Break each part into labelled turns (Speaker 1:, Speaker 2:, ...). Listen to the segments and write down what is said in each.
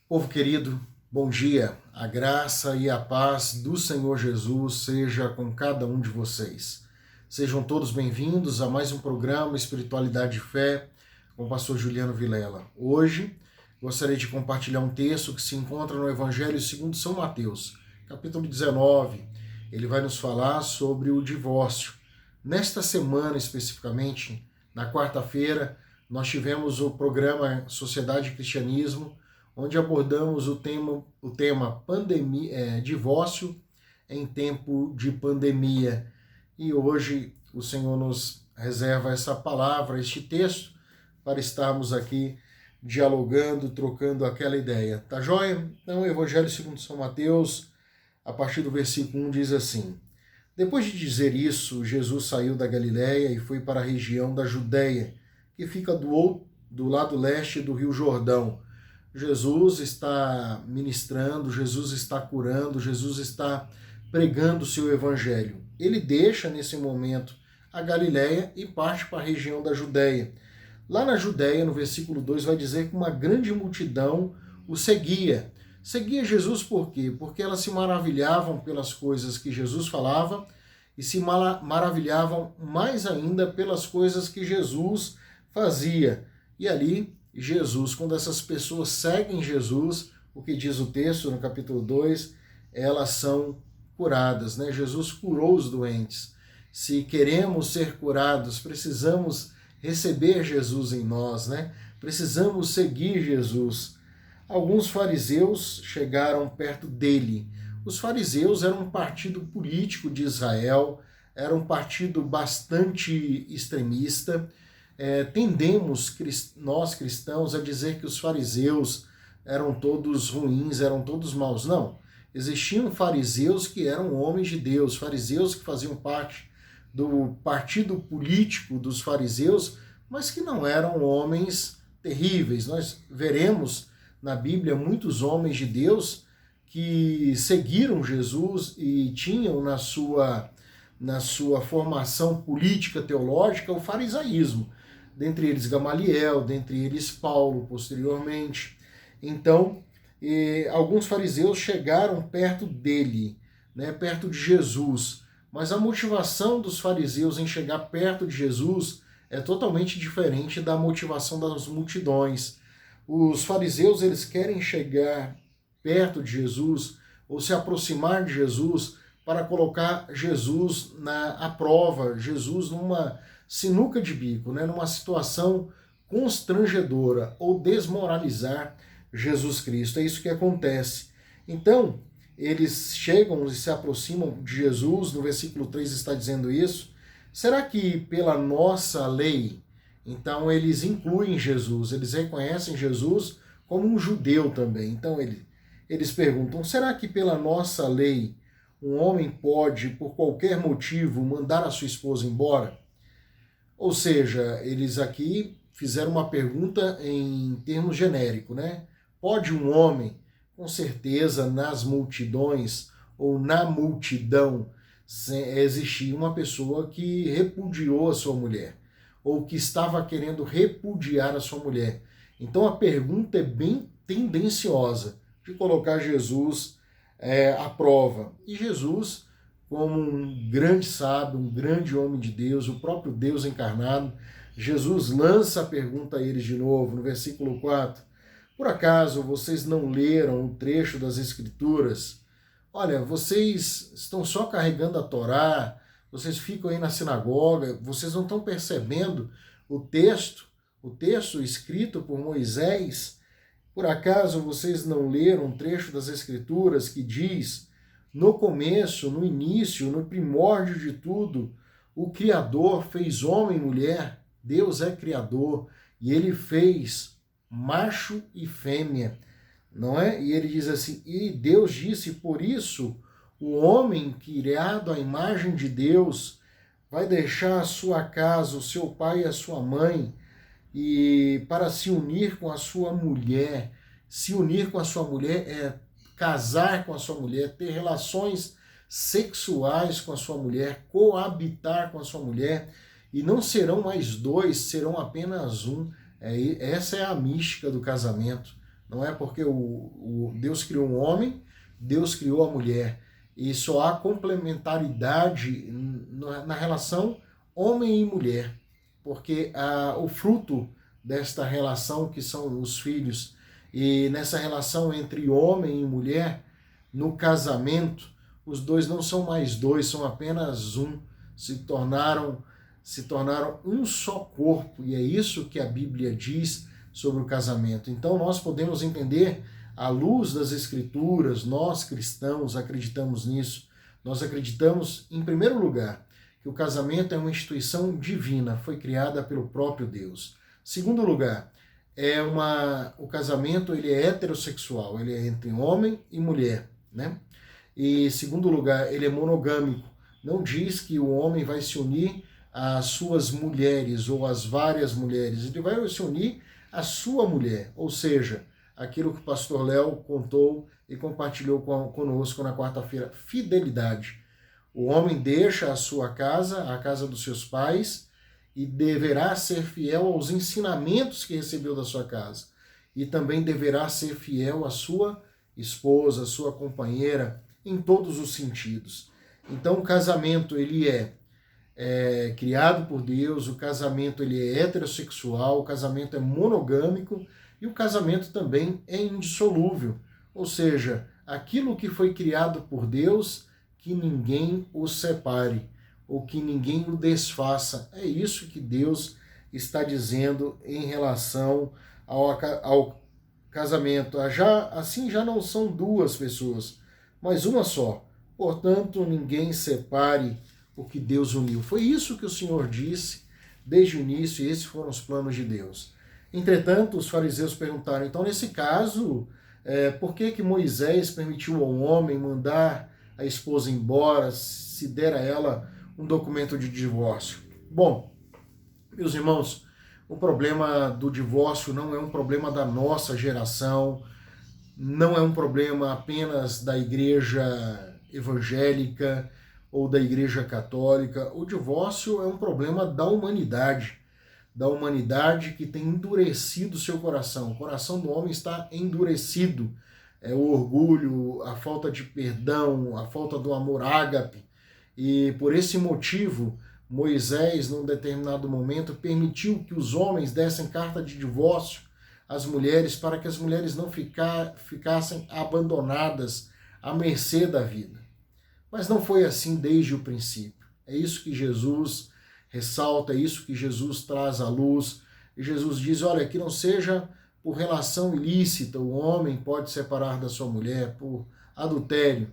Speaker 1: Povo querido, bom dia. A graça e a paz do Senhor Jesus seja com cada um de vocês. Sejam todos bem-vindos a mais um programa Espiritualidade e Fé com o pastor Juliano Vilela. Hoje, gostaria de compartilhar um texto que se encontra no Evangelho segundo São Mateus, capítulo 19. Ele vai nos falar sobre o divórcio. Nesta semana, especificamente, na quarta-feira, nós tivemos o programa Sociedade e Cristianismo, onde abordamos o tema pandemia, divórcio em tempo de pandemia. E hoje o Senhor nos reserva essa palavra, este texto, para estarmos aqui dialogando, trocando aquela ideia. Tá joia? Então, o Evangelho segundo São Mateus, a partir do versículo 1, diz assim: Depois de dizer isso, Jesus saiu da Galiléia e foi para a região da Judéia, que fica do lado leste do Rio Jordão. Jesus está ministrando, Jesus está curando, Jesus está pregando o seu evangelho. Ele deixa nesse momento a Galiléia e parte para a região da Judéia. Lá na Judéia, no versículo 2, vai dizer que uma grande multidão o seguia. Seguia Jesus por quê? Porque elas se maravilhavam pelas coisas que Jesus falava e se maravilhavam mais ainda pelas coisas que Jesus fazia. E ali, Jesus, quando essas pessoas seguem Jesus, o que diz o texto no capítulo 2, elas são curadas, né? Jesus curou os doentes. Se queremos ser curados, precisamos receber Jesus em nós, né? Precisamos seguir Jesus. Alguns fariseus chegaram perto dele. Os fariseus eram um partido político de Israel, era um partido bastante extremista. Tendemos, nós cristãos, a dizer que os fariseus eram todos ruins, eram todos maus. Não. Existiam fariseus que eram homens de Deus, fariseus que faziam parte do partido político dos fariseus, mas que não eram homens terríveis. Nós veremos na Bíblia muitos homens de Deus que seguiram Jesus e tinham na sua formação política teológica o farisaísmo. Dentre eles Gamaliel, dentre eles Paulo, posteriormente. Então, alguns fariseus chegaram perto dele, né, perto de Jesus, mas a motivação dos fariseus em chegar perto de Jesus é totalmente diferente da motivação das multidões. Os fariseus, eles querem chegar perto de Jesus ou se aproximar de Jesus para colocar Jesus à prova, Jesus numa sinuca de bico, né, numa situação constrangedora, ou desmoralizar Jesus Cristo. É isso que acontece. Então, eles chegam e se aproximam de Jesus, no versículo 3 está dizendo isso. Será que pela nossa lei, então eles incluem Jesus, eles reconhecem Jesus como um judeu também. Então eles perguntam, será que pela nossa lei um homem pode, por qualquer motivo, mandar a sua esposa embora? Ou seja, eles aqui fizeram uma pergunta em termos genéricos, né? Pode um homem, com certeza, nas multidões ou na multidão, existir uma pessoa que repudiou a sua mulher, ou que estava querendo repudiar a sua mulher. Então a pergunta é bem tendenciosa de colocar Jesus à prova. E Jesus, como um grande sábio, um grande homem de Deus, o próprio Deus encarnado, Jesus lança a pergunta a eles de novo, no versículo 4. Por acaso vocês não leram o trecho das Escrituras? Olha, vocês estão só carregando a Torá, vocês ficam aí na sinagoga, vocês não estão percebendo o texto escrito por Moisés? Por acaso vocês não leram um trecho das Escrituras que diz: no começo, no início, no primórdio de tudo, o Criador fez homem e mulher? Deus é Criador e Ele fez macho e fêmea, não é? E ele diz assim, e Deus disse, por isso o homem criado à imagem de Deus vai deixar a sua casa, o seu pai e a sua mãe, e para se unir com a sua mulher. Se unir com a sua mulher é casar com a sua mulher, ter relações sexuais com a sua mulher, coabitar com a sua mulher, e não serão mais dois, serão apenas um. Essa é a mística do casamento. Não é porque Deus criou um homem, Deus criou a mulher. E só há complementaridade na relação homem e mulher, porque o fruto desta relação que são os filhos, e nessa relação entre homem e mulher, no casamento, os dois não são mais dois, são apenas um, se tornaram um só corpo, e é isso que a Bíblia diz sobre o casamento. Então nós podemos entender, à luz das Escrituras, nós cristãos acreditamos nisso. Nós acreditamos, em primeiro lugar, que o casamento é uma instituição divina, foi criada pelo próprio Deus. Segundo lugar, o casamento ele é heterossexual, ele é entre homem e mulher, né? E segundo lugar, ele é monogâmico. Não diz que o homem vai se unir às suas mulheres ou às várias mulheres, ele vai se unir à sua mulher, ou seja, aquilo que o pastor Léo contou e compartilhou conosco na quarta-feira, fidelidade. O homem deixa a sua casa, a casa dos seus pais, e deverá ser fiel aos ensinamentos que recebeu da sua casa. E também deverá ser fiel à sua esposa, à sua companheira, em todos os sentidos. Então o casamento ele é criado por Deus, o casamento ele é heterossexual, o casamento é monogâmico e o casamento também é indissolúvel. Ou seja, aquilo que foi criado por Deus, que ninguém o separe, ou que ninguém o desfaça. É isso que Deus está dizendo em relação ao casamento. Assim já não são duas pessoas, mas uma só. Portanto, ninguém separe o que Deus uniu. Foi isso que o Senhor disse desde o início, e esses foram os planos de Deus. Entretanto, os fariseus perguntaram, então nesse caso, por que Moisés permitiu ao homem mandar a esposa embora, se der a ela um documento de divórcio? Bom, meus irmãos, o problema do divórcio não é um problema da nossa geração, não é um problema apenas da igreja evangélica ou da igreja católica. O divórcio é um problema da humanidade que tem endurecido seu coração. O coração do homem está endurecido. O orgulho, a falta de perdão, a falta do amor ágape. E por esse motivo, Moisés, num determinado momento, permitiu que os homens dessem carta de divórcio às mulheres, para que as mulheres não ficassem abandonadas à mercê da vida. Mas não foi assim desde o princípio. É isso que Jesus ressalta, é isso que Jesus traz à luz. E Jesus diz, olha, que não seja por relação ilícita, o homem pode separar da sua mulher por adultério.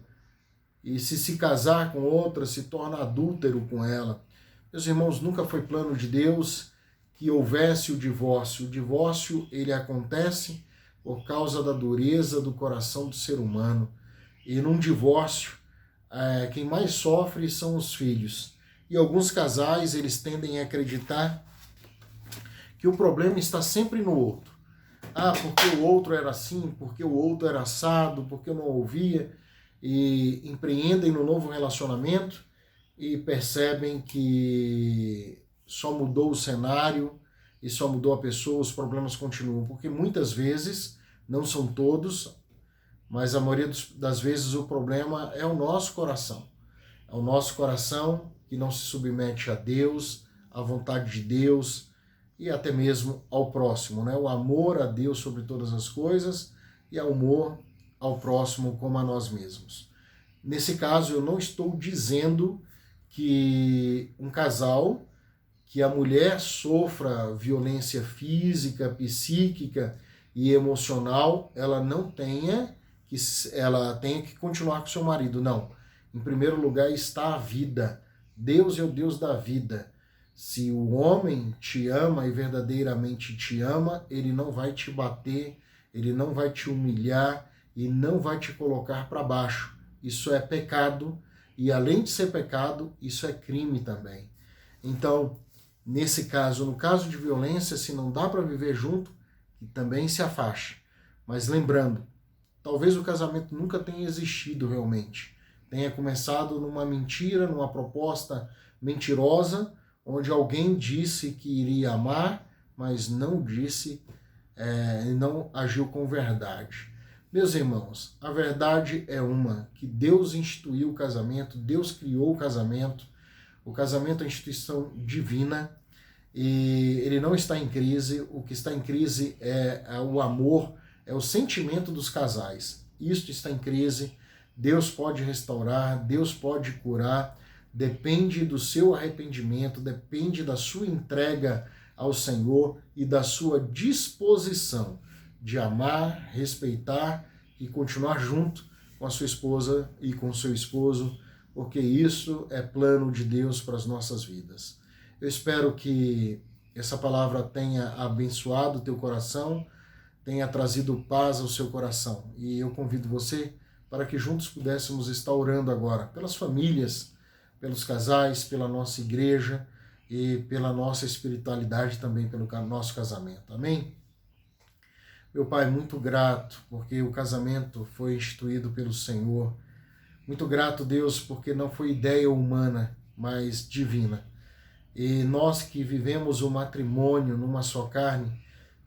Speaker 1: E se casar com outra, se torna adúltero com ela. Meus irmãos, nunca foi plano de Deus que houvesse o divórcio. O divórcio, ele acontece por causa da dureza do coração do ser humano. E num divórcio, quem mais sofre são os filhos. E alguns casais, eles tendem a acreditar que o problema está sempre no outro. Porque o outro era assim, porque o outro era assado, porque eu não ouvia. E empreendem no novo relacionamento e percebem que só mudou o cenário e só mudou a pessoa, os problemas continuam. Porque muitas vezes, não são todos, mas a maioria das vezes o problema é o nosso coração. É o nosso coração que não se submete a Deus, à vontade de Deus e até mesmo ao próximo, né? O amor a Deus sobre todas as coisas e o amor ao próximo como a nós mesmos. Nesse caso, eu não estou dizendo que um casal, que a mulher sofra violência física, psíquica e emocional, ela tenha que continuar com seu marido. Não. Em primeiro lugar está a vida. Deus é o Deus da vida. Se o homem te ama e verdadeiramente te ama, ele não vai te bater, ele não vai te humilhar e não vai te colocar para baixo. Isso é pecado e, além de ser pecado, isso é crime também. Então, nesse caso, no caso de violência, se não dá para viver junto, que também se afaste. Mas lembrando, talvez o casamento nunca tenha existido realmente. Tenha começado numa mentira, numa proposta mentirosa, onde alguém disse que iria amar, mas não disse e não agiu com verdade. Meus irmãos, a verdade é uma, que Deus instituiu o casamento, Deus criou o casamento é uma instituição divina, e ele não está em crise. O que está em crise é o amor, é o sentimento dos casais. Isto está em crise. Deus pode restaurar, Deus pode curar, depende do seu arrependimento, depende da sua entrega ao Senhor e da sua disposição de amar, respeitar e continuar junto com a sua esposa e com o seu esposo, porque isso é plano de Deus para as nossas vidas. Eu espero que essa palavra tenha abençoado o teu coração, tenha trazido paz ao seu coração. E eu convido você para que juntos pudéssemos estar orando agora pelas famílias, pelos casais, pela nossa igreja e pela nossa espiritualidade também, pelo nosso casamento. Amém? Meu Pai, muito grato porque o casamento foi instituído pelo Senhor. Muito grato, Deus, porque não foi ideia humana, mas divina. E nós que vivemos o matrimônio numa só carne,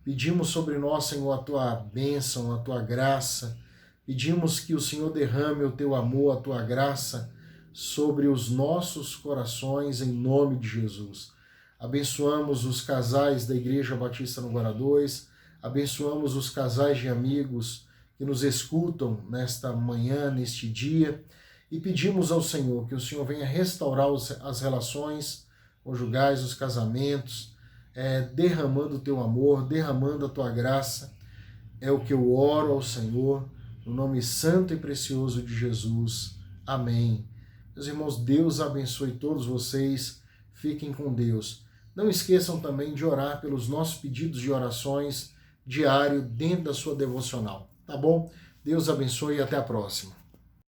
Speaker 1: pedimos sobre nós, Senhor, a Tua bênção, a Tua graça. Pedimos que o Senhor derrame o Teu amor, a Tua graça sobre os nossos corações, em nome de Jesus. Abençoamos os casais da Igreja Batista no Guará 2, abençoamos os casais de amigos que nos escutam nesta manhã, neste dia, e pedimos ao Senhor que o Senhor venha restaurar as relações conjugais, os casamentos, derramando o Teu amor, derramando a Tua graça. É o que eu oro ao Senhor, no nome santo e precioso de Jesus. Amém. Meus irmãos, Deus abençoe todos vocês, fiquem com Deus. Não esqueçam também de orar pelos nossos pedidos de orações diário dentro da sua devocional, tá bom? Deus abençoe e até a próxima.